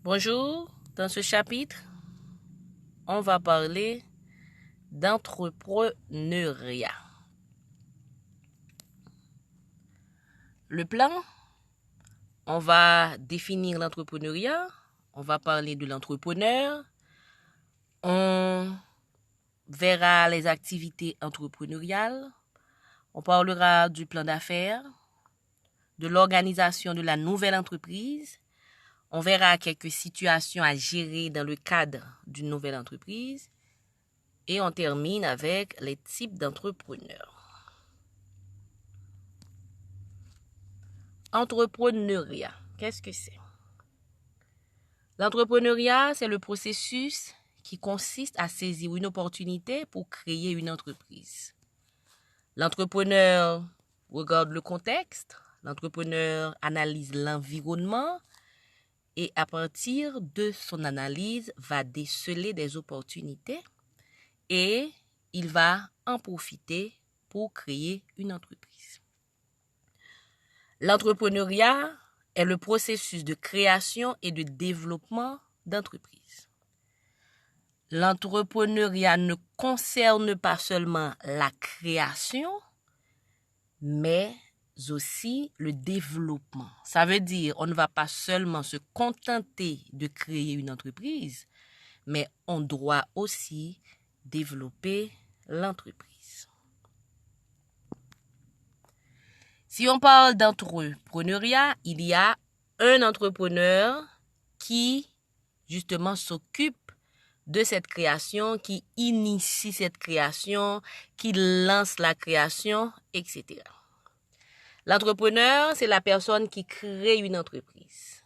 Bonjour, dans ce chapitre, on va parler d'entrepreneuriat. Le plan, on va définir l'entrepreneuriat, on va parler de l'entrepreneur, on verra les activités entrepreneuriales, on parlera du plan d'affaires, de l'organisation de la nouvelle entreprise, on verra quelques situations à gérer dans le cadre d'une nouvelle entreprise et on termine avec les types d'entrepreneurs. Entrepreneuriat, qu'est-ce que c'est? L'entrepreneuriat, c'est le processus qui consiste à saisir une opportunité pour créer une entreprise. L'entrepreneur regarde le contexte, l'entrepreneur analyse l'environnement et à partir de son analyse, va déceler des opportunités et il va en profiter pour créer une entreprise. L'entrepreneuriat est le processus de création et de développement d'entreprises. L'entrepreneuriat ne concerne pas seulement la création, mais aussi le développement. Ça veut dire on ne va pas seulement se contenter de créer une entreprise, mais on doit aussi développer l'entreprise. Si on parle d'entrepreneuriat, il y a un entrepreneur qui, justement, s'occupe de cette création, qui initie cette création, qui lance la création, etc. L'entrepreneur, c'est la personne qui crée une entreprise.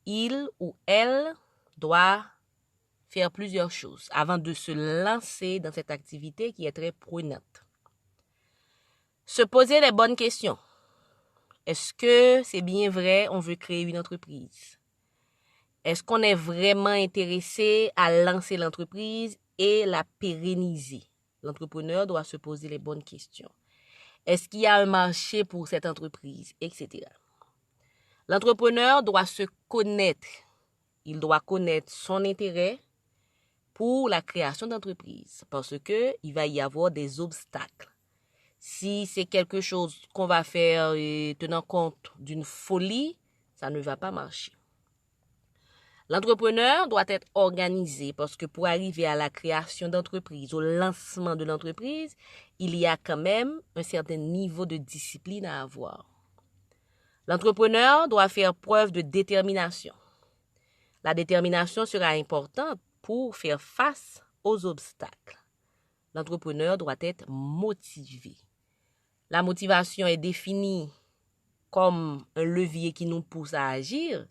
Il ou elle doit faire plusieurs choses avant de se lancer dans cette activité qui est très prenante. Se poser les bonnes questions. Est-ce que c'est bien vrai, on veut créer une entreprise? Est-ce qu'on est vraiment intéressé à lancer l'entreprise et la pérenniser? L'entrepreneur doit se poser les bonnes questions. Est-ce qu'il y a un marché pour cette entreprise, etc. L'entrepreneur doit se connaître. Il doit connaître son intérêt pour la création d'entreprise parce qu'il va y avoir des obstacles. Si c'est quelque chose qu'on va faire tenant compte d'une folie, ça ne va pas marcher. L'entrepreneur doit être organisé parce que pour arriver à la création d'entreprise, au lancement de l'entreprise, il y a quand même un certain niveau de discipline à avoir. L'entrepreneur doit faire preuve de détermination. La détermination sera importante pour faire face aux obstacles. L'entrepreneur doit être motivé. La motivation est définie comme un levier qui nous pousse à agir.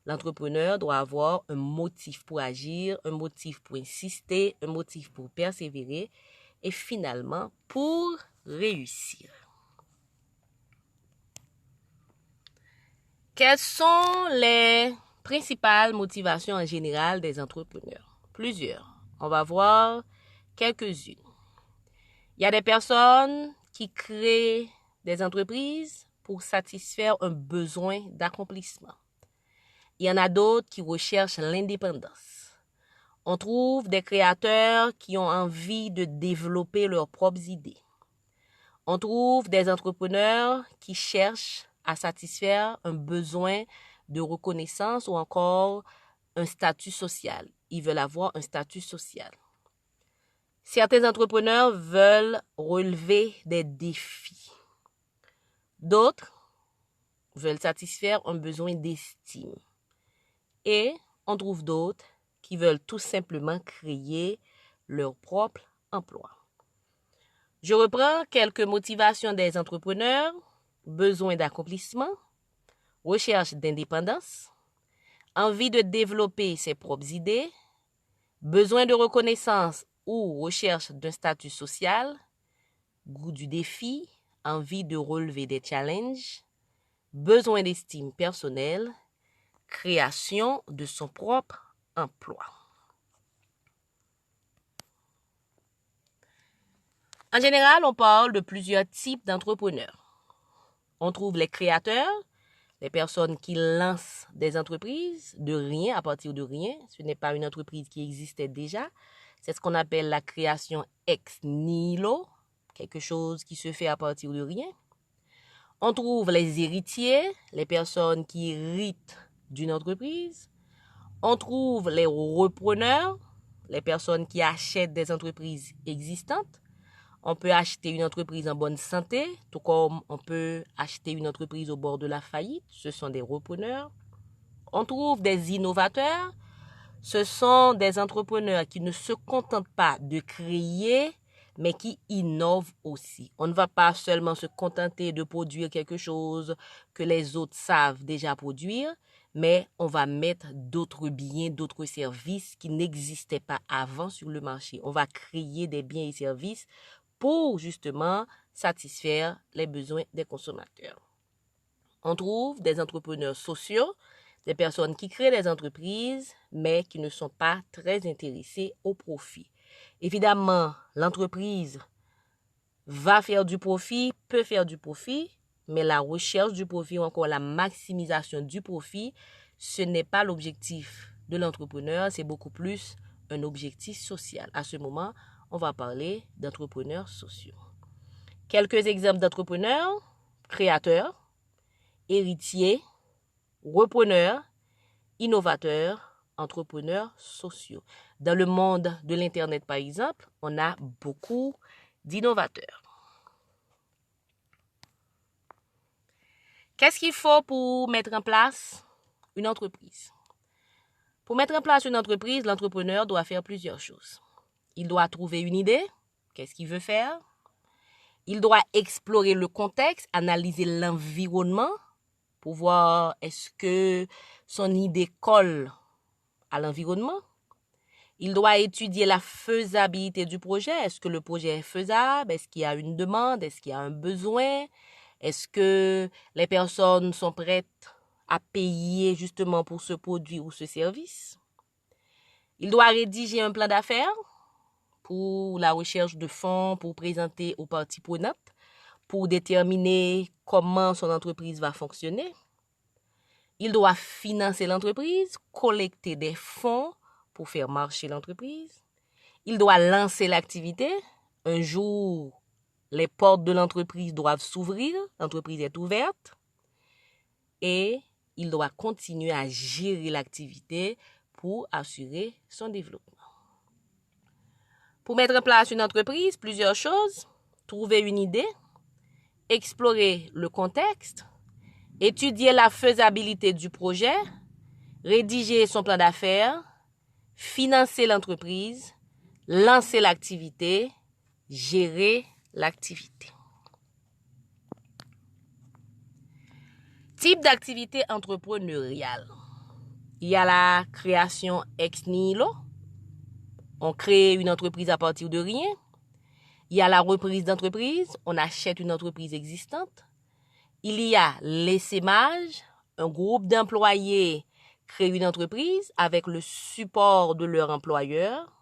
L'entrepreneur doit avoir un motif pour agir, un motif pour insister, un motif pour persévérer et finalement pour réussir. Quelles sont les principales motivations en général des entrepreneurs? Plusieurs. On va voir quelques-unes. Il y a des personnes qui créent des entreprises pour satisfaire un besoin d'accomplissement. Il y en a d'autres qui recherchent l'indépendance. On trouve des créateurs qui ont envie de développer leurs propres idées. On trouve des entrepreneurs qui cherchent à satisfaire un besoin de reconnaissance ou encore un statut social. Ils veulent avoir un statut social. Certains entrepreneurs veulent relever des défis. D'autres veulent satisfaire un besoin d'estime. Et on trouve d'autres qui veulent tout simplement créer leur propre emploi. Je reprends quelques motivations des entrepreneurs: besoin d'accomplissement, recherche d'indépendance, envie de développer ses propres idées, besoin de reconnaissance ou recherche d'un statut social, goût du défi, envie de relever des challenges, besoin d'estime personnelle, création de son propre emploi. En général, on parle de plusieurs types d'entrepreneurs. On trouve les créateurs, les personnes qui lancent des entreprises de rien, à partir de rien. Ce n'est pas une entreprise qui existait déjà. C'est ce qu'on appelle la création ex nihilo, quelque chose qui se fait à partir de rien. On trouve les héritiers, les personnes qui héritent d'une entreprise. On trouve les repreneurs, les personnes qui achètent des entreprises existantes. On peut acheter une entreprise en bonne santé, tout comme on peut acheter une entreprise au bord de la faillite. Ce sont des repreneurs. On trouve des innovateurs. Ce sont des entrepreneurs qui ne se contentent pas de créer, mais qui innovent aussi. On ne va pas seulement se contenter de produire quelque chose que les autres savent déjà produire, mais on va mettre d'autres biens, d'autres services qui n'existaient pas avant sur le marché. On va créer des biens et services pour justement satisfaire les besoins des consommateurs. On trouve des entrepreneurs sociaux, des personnes qui créent des entreprises, mais qui ne sont pas très intéressées au profit. Évidemment, l'entreprise va faire du profit, peut faire du profit, mais la recherche du profit ou encore la maximisation du profit, ce n'est pas l'objectif de l'entrepreneur, c'est beaucoup plus un objectif social. À ce moment, on va parler d'entrepreneurs sociaux. Quelques exemples d'entrepreneurs: créateurs, héritiers, repreneurs, innovateurs, entrepreneurs sociaux. Dans le monde de l'Internet, par exemple, on a beaucoup d'innovateurs. Qu'est-ce qu'il faut pour mettre en place une entreprise? Pour mettre en place une entreprise, l'entrepreneur doit faire plusieurs choses. Il doit trouver une idée, qu'est-ce qu'il veut faire. Il doit explorer le contexte, analyser l'environnement pour voir est-ce que son idée colle à l'environnement. Il doit étudier la faisabilité du projet. Est-ce que le projet est faisable? Est-ce qu'il y a une demande? Est-ce qu'il y a un besoin? Est-ce que les personnes sont prêtes à payer justement pour ce produit ou ce service? Il doit rédiger un plan d'affaires pour la recherche de fonds, pour présenter aux parties prenantes, pour déterminer comment son entreprise va fonctionner. Il doit financer l'entreprise, collecter des fonds pour faire marcher l'entreprise. Il doit lancer l'activité. Un jour, les portes de l'entreprise doivent s'ouvrir, l'entreprise est ouverte. Et il doit continuer à gérer l'activité pour assurer son développement. Pour mettre en place une entreprise, plusieurs choses: trouver une idée, explorer le contexte, étudier la faisabilité du projet, rédiger son plan d'affaires, financer l'entreprise, lancer l'activité, gérer l'activité. Type d'activité entrepreneuriale. Il y a la création ex nihilo. On crée une entreprise à partir de rien. Il y a la reprise d'entreprise. On achète une entreprise existante. Il y a l'essaimage. Un groupe d'employés crée une entreprise avec le support de leur employeur.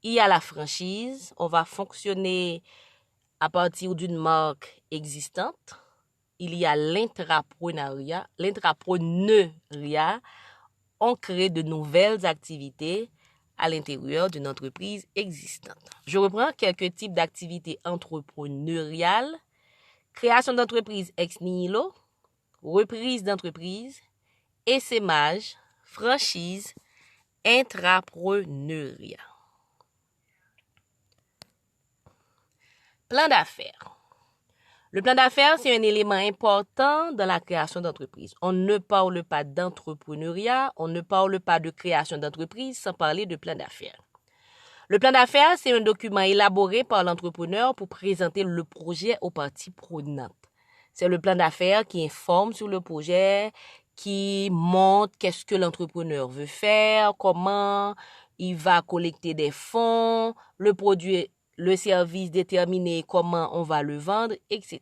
Il y a la franchise. On va fonctionner à partir d'une marque existante. Il y a l'intrapreneuriat. L'intrapreneuriat, on crée de nouvelles activités à l'intérieur d'une entreprise existante. Je reprends quelques types d'activités entrepreneuriales: création d'entreprise ex nihilo, reprise d'entreprise, essaimage, franchise, intrapreneuriat. Plan d'affaires. Le plan d'affaires, c'est un élément important dans la création d'entreprise. On ne parle pas d'entrepreneuriat, on ne parle pas de création d'entreprise sans parler de plan d'affaires. Le plan d'affaires, c'est un document élaboré par l'entrepreneur pour présenter le projet aux parties prenantes. C'est le plan d'affaires qui informe sur le projet, qui montre qu'est-ce que l'entrepreneur veut faire, comment il va collecter des fonds, le produit, le service déterminé, comment on va le vendre, etc.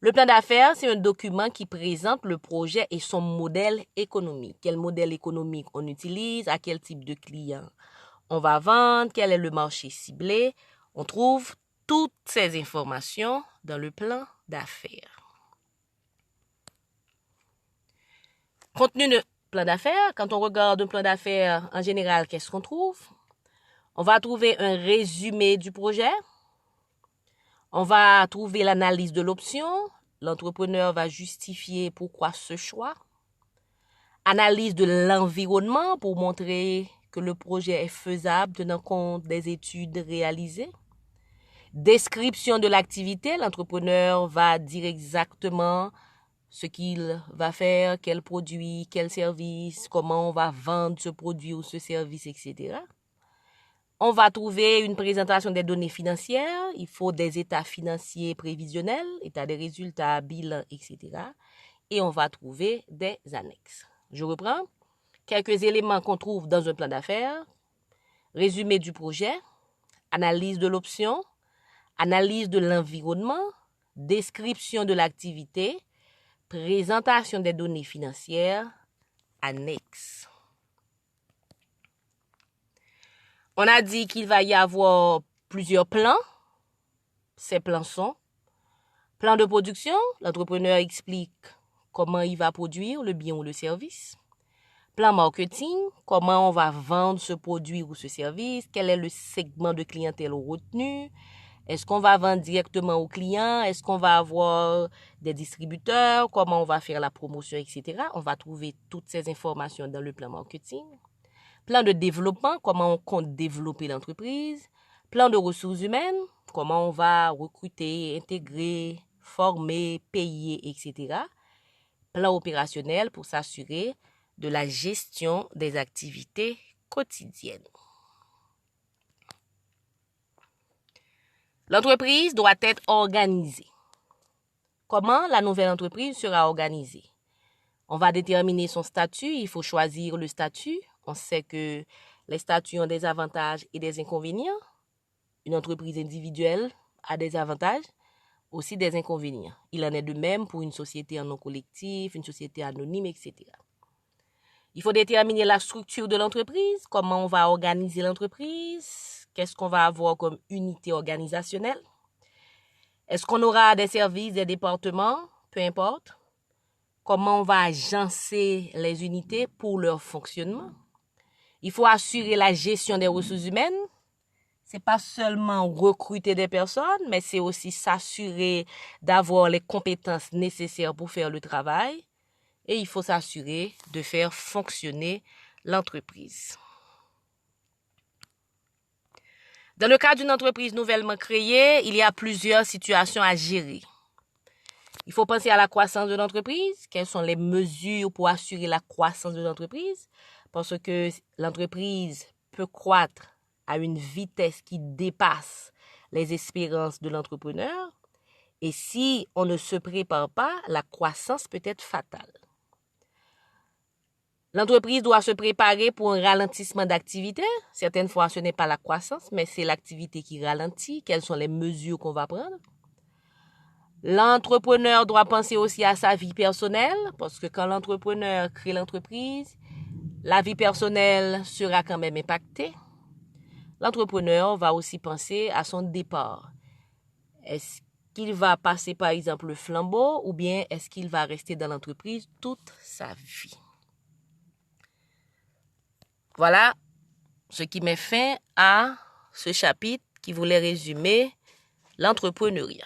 Le plan d'affaires, c'est un document qui présente le projet et son modèle économique. Quel modèle économique on utilise, à quel type de client on va vendre, quel est le marché ciblé. On trouve toutes ces informations dans le plan d'affaires. Contenu de plan d'affaires. Quand on regarde un plan d'affaires, en général, qu'est-ce qu'on trouve? On va trouver un résumé du projet. On va trouver l'analyse de l'option. L'entrepreneur va justifier pourquoi ce choix. Analyse de l'environnement pour montrer que le projet est faisable tenant compte des études réalisées. Description de l'activité. L'entrepreneur va dire exactement ce qu'il va faire, quel produit, quel service, comment on va vendre ce produit ou ce service, etc. On va trouver une présentation des données financières. Il faut des états financiers prévisionnels, état des résultats, bilan, etc. Et on va trouver des annexes. Je reprends. Quelques éléments qu'on trouve dans un plan d'affaires. Résumé du projet, analyse de l'option, analyse de l'environnement, description de l'activité, présentation des données financières, annexes. On a dit qu'il va y avoir plusieurs plans. Ces plans sont plan de production. L'entrepreneur explique comment il va produire le bien ou le service. Plan marketing, comment on va vendre ce produit ou ce service. Quel est le segment de clientèle retenu. Est-ce qu'on va vendre directement aux clients? Est-ce qu'on va avoir des distributeurs? Comment on va faire la promotion, etc. On va trouver toutes ces informations dans le plan marketing. Plan de développement, comment on compte développer l'entreprise. Plan de ressources humaines, comment on va recruter, intégrer, former, payer, etc. Plan opérationnel pour s'assurer de la gestion des activités quotidiennes. L'entreprise doit être organisée. Comment la nouvelle entreprise sera organisée? On va déterminer son statut. Il faut choisir le statut. On sait que les statuts ont des avantages et des inconvénients. Une entreprise individuelle a des avantages, aussi des inconvénients. Il en est de même pour une société en nom collectif, une société anonyme, etc. Il faut déterminer la structure de l'entreprise, comment on va organiser l'entreprise, qu'est-ce qu'on va avoir comme unité organisationnelle. Est-ce qu'on aura des services, des départements, peu importe. Comment on va agencer les unités pour leur fonctionnement. Il faut assurer la gestion des ressources humaines. C'est pas seulement recruter des personnes, mais c'est aussi s'assurer d'avoir les compétences nécessaires pour faire le travail. Et il faut s'assurer de faire fonctionner l'entreprise. Dans le cas d'une entreprise nouvellement créée, il y a plusieurs situations à gérer. Il faut penser à la croissance de l'entreprise. Quelles sont les mesures pour assurer la croissance de l'entreprise? Parce que l'entreprise peut croître à une vitesse qui dépasse les espérances de l'entrepreneur. Et si on ne se prépare pas, la croissance peut être fatale. L'entreprise doit se préparer pour un ralentissement d'activité. Certaines fois, ce n'est pas la croissance, mais c'est l'activité qui ralentit. Quelles sont les mesures qu'on va prendre? L'entrepreneur doit penser aussi à sa vie personnelle, parce que quand l'entrepreneur crée l'entreprise, la vie personnelle sera quand même impactée. L'entrepreneur va aussi penser à son départ. Est-ce qu'il va passer par exemple le flambeau ou bien est-ce qu'il va rester dans l'entreprise toute sa vie? Voilà ce qui met fin à ce chapitre qui voulait résumer l'entrepreneuriat.